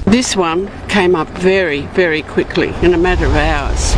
This one came up very, very quickly, in a matter of hours.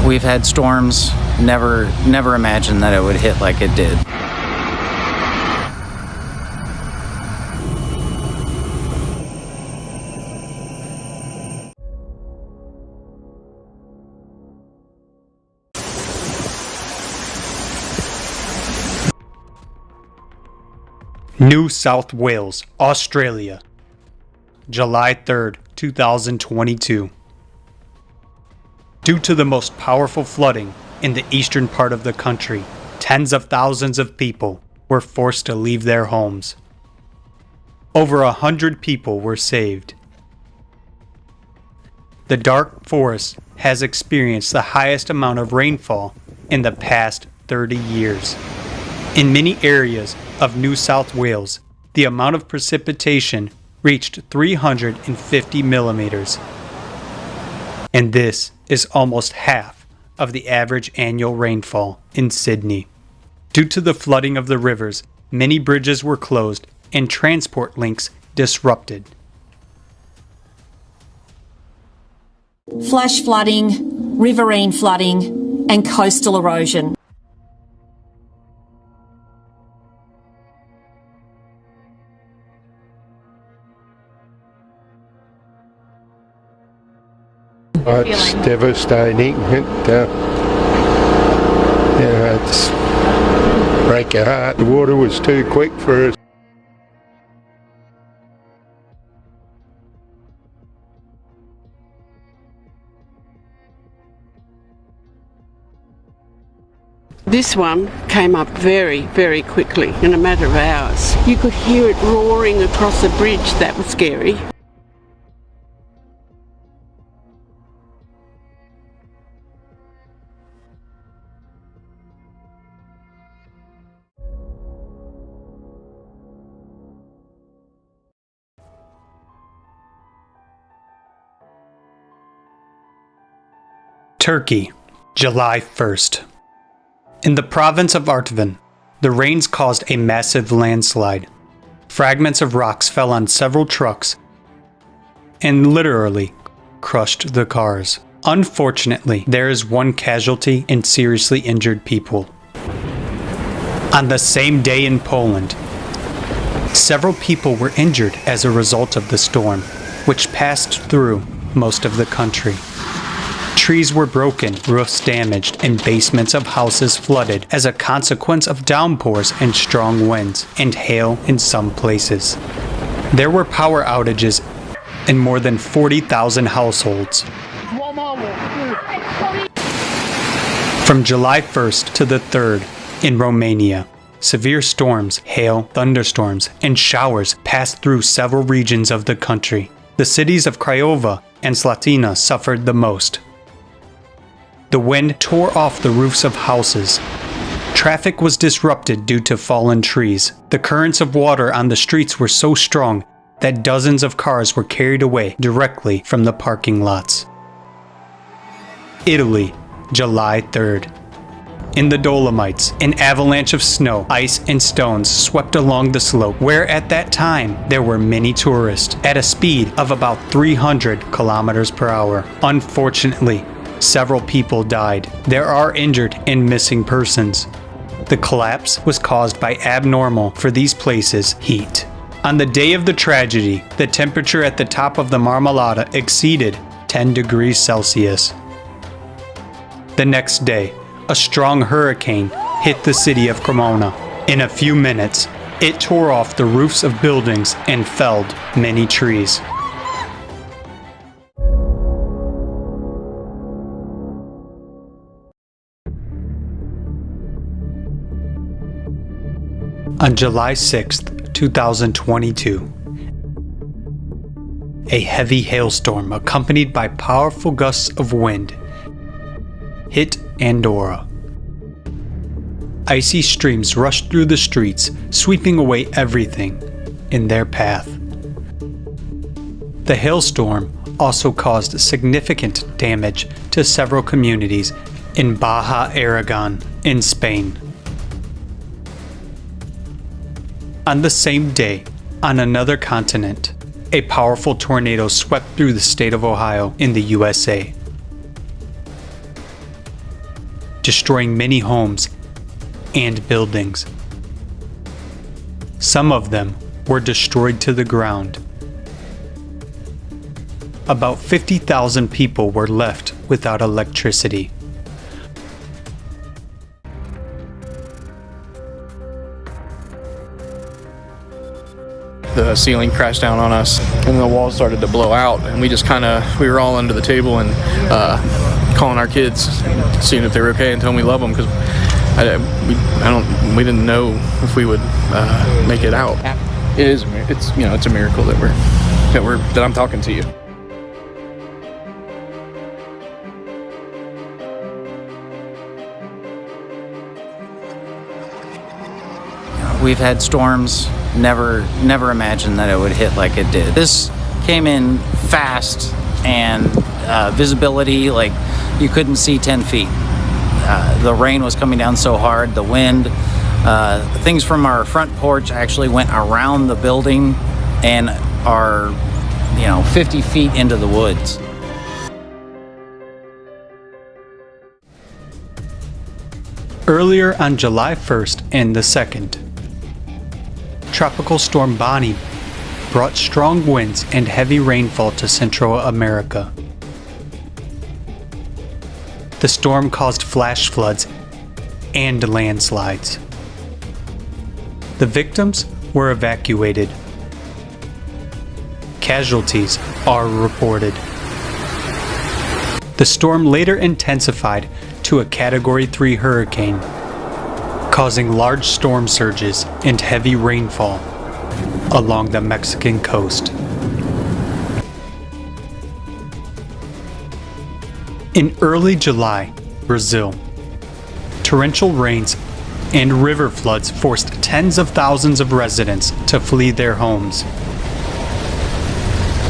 We've had storms, never imagined that it would hit like it did. New South Wales, Australia, July 3rd, 2022. Due to the most powerful flooding in the eastern part of the country, tens of thousands of people were forced to leave their homes. Over 100 people were saved. The dark forest has experienced the highest amount of rainfall in the past 30 years. In many areas of New South Wales, the amount of precipitation reached 350 millimeters. And this is almost half of the average annual rainfall in Sydney. Due to the flooding of the rivers, many bridges were closed and transport links disrupted. Flash flooding, riverine flooding, and coastal erosion. It's devastating. It's break your heart. The water was too quick for us. This one came up very, very quickly, in a matter of hours. You could hear it roaring across the bridge. That was scary. Turkey, July 1st. In the province of Artvin, the rains caused a massive landslide. Fragments of rocks fell on several trucks and literally crushed the cars. Unfortunately, there is one casualty and seriously injured people. On the same day in Poland, several people were injured as a result of the storm, which passed through most of the country. Trees were broken, roofs damaged, and basements of houses flooded as a consequence of downpours and strong winds, and hail in some places. There were power outages in more than 40,000 households. From July 1st to the 3rd, in Romania, severe storms, hail, thunderstorms, and showers passed through several regions of the country. The cities of Craiova and Slatina suffered the most. The wind tore off the roofs of houses. Traffic was disrupted due to fallen trees. The currents of water on the streets were so strong that dozens of cars were carried away directly from the parking lots. Italy, July 3rd. In the Dolomites, an avalanche of snow, ice, and stones swept along the slope, where at that time there were many tourists at a speed of about 300 kilometers per hour. Unfortunately, several people died. There are injured and missing persons. The collapse was caused by abnormal, for these places, heat. On the day of the tragedy, the temperature at the top of the Marmolada exceeded 10 degrees Celsius. The next day, a strong hurricane hit the city of Cremona. In a few minutes, it tore off the roofs of buildings and felled many trees. On July 6th, 2022, a heavy hailstorm accompanied by powerful gusts of wind hit Andorra. Icy streams rushed through the streets, sweeping away everything in their path. The hailstorm also caused significant damage to several communities in Baja Aragon in Spain. On the same day, on another continent, a powerful tornado swept through the state of Ohio in the USA, destroying many homes and buildings. Some of them were destroyed to the ground. About 50,000 people were left without electricity. The ceiling crashed down on us and the walls started to blow out, and we were all under the table and calling our kids, seeing if they were okay and telling them we love them, because we didn't know if we would make it out. It's a miracle that I'm talking to you. We've had storms, never imagined that it would hit like it did. This came in fast, and visibility, like you couldn't see 10 feet. The rain was coming down so hard, the wind, things from our front porch actually went around the building and are, 50 feet into the woods. Earlier on July 1st and the 2nd, Tropical Storm Bonnie brought strong winds and heavy rainfall to Central America. The storm caused flash floods and landslides. The victims were evacuated. Casualties are reported. The storm later intensified to a Category 3 hurricane, causing large storm surges and heavy rainfall along the Mexican coast. In early July, Brazil, torrential rains and river floods forced tens of thousands of residents to flee their homes.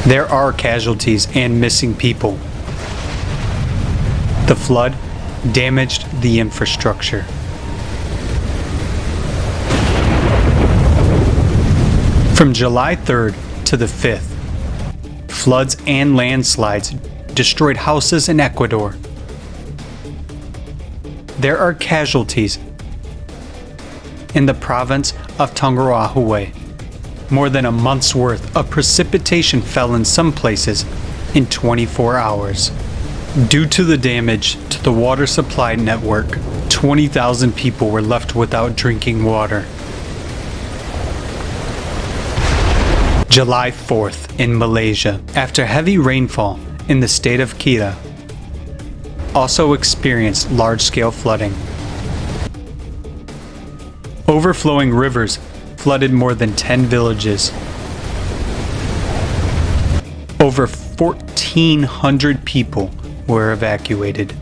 There are casualties and missing people. The flood damaged the infrastructure. From July 3rd to the 5th, floods and landslides destroyed houses in Ecuador. There are casualties in the province of Tungurahua. More than a month's worth of precipitation fell in some places in 24 hours. Due to the damage to the water supply network, 20,000 people were left without drinking water. July 4th in Malaysia, after heavy rainfall in the state of Kedah, also experienced large-scale flooding. Overflowing rivers flooded more than 10 villages. Over 1,400 people were evacuated.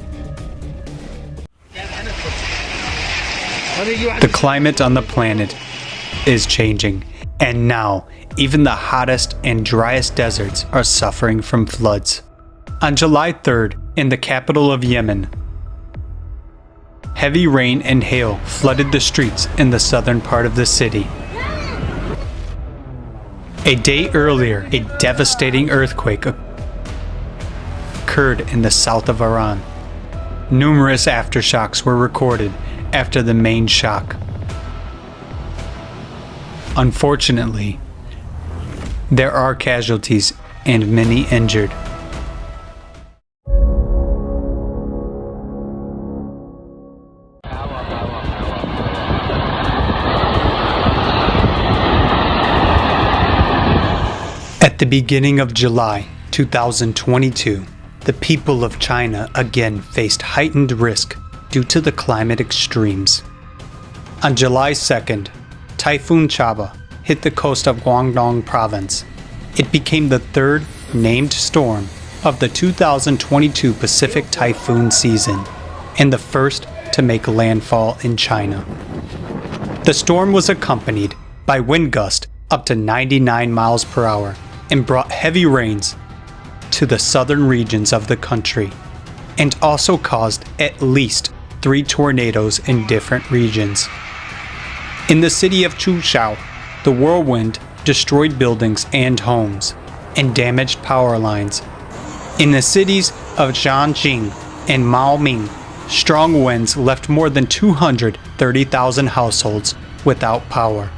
The climate on the planet is changing, and now even the hottest and driest deserts are suffering from floods. On July 3rd, in the capital of Yemen, heavy rain and hail flooded the streets in the southern part of the city. A day earlier, a devastating earthquake occurred in the south of Iran. Numerous aftershocks were recorded after the main shock. Unfortunately, there are casualties and many injured. At the beginning of July 2022, the people of China again faced heightened risk due to the climate extremes. On July 2nd, Typhoon Chaba hit the coast of Guangdong province. It became the third named storm of the 2022 Pacific typhoon season and the first to make landfall in China. The storm was accompanied by wind gusts up to 99 miles per hour and brought heavy rains to the southern regions of the country, and also caused at least 3 tornadoes in different regions. In the city of Chuzhou, the whirlwind destroyed buildings and homes, and damaged power lines. In the cities of Jiangxing and Maoming, strong winds left more than 230,000 households without power.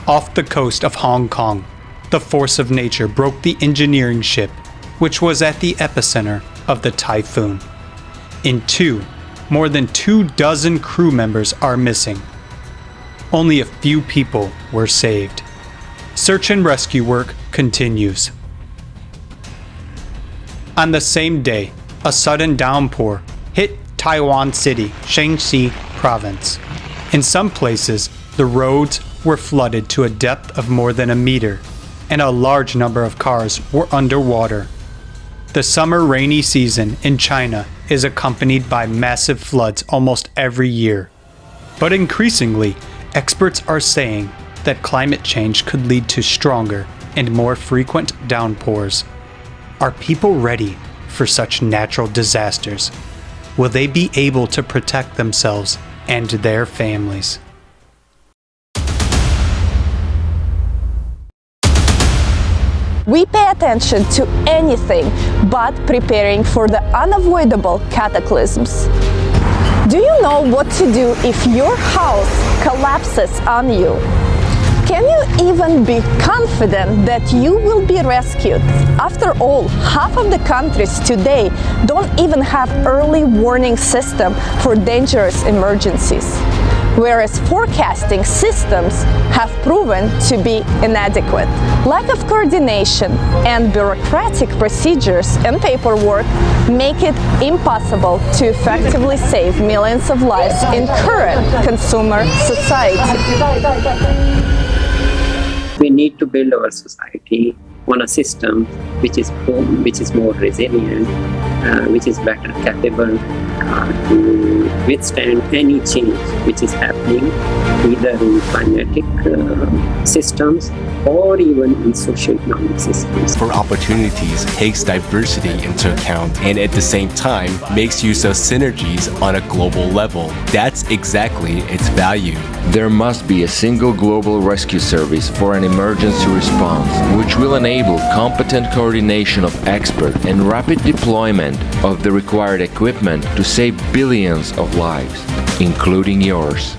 Off the coast of Hong Kong, the force of nature broke the engineering ship, which was at the epicenter of the typhoon. In two, more than 24 crew members are missing. Only a few people were saved. Search and rescue work continues. On the same day, a sudden downpour hit Taiwan City, Shaanxi Province. In some places, the roads were flooded to a depth of more than a meter, and a large number of cars were underwater. The summer rainy season in China is accompanied by massive floods almost every year. But increasingly, experts are saying that climate change could lead to stronger and more frequent downpours. Are people ready for such natural disasters? Will they be able to protect themselves and their families? We pay attention to anything but preparing for the unavoidable cataclysms. Do you know what to do if your house collapses on you? Can you even be confident that you will be rescued? After all, half of the countries today don't even have early warning system for dangerous emergencies, whereas forecasting systems have proven to be inadequate. Lack of coordination and bureaucratic procedures and paperwork make it impossible to effectively save millions of lives in current consumer society. We need to build our society on a system which is more resilient, which is better capable to withstand any change which is happening, either in climatic systems or even in socioeconomic systems. For opportunities, takes diversity into account and at the same time makes use of synergies on a global level. That's exactly its value. There must be a single global rescue service for an emergency response, which will enable competent coordination of experts and rapid deployment of the required equipment to save billions of lives, including yours.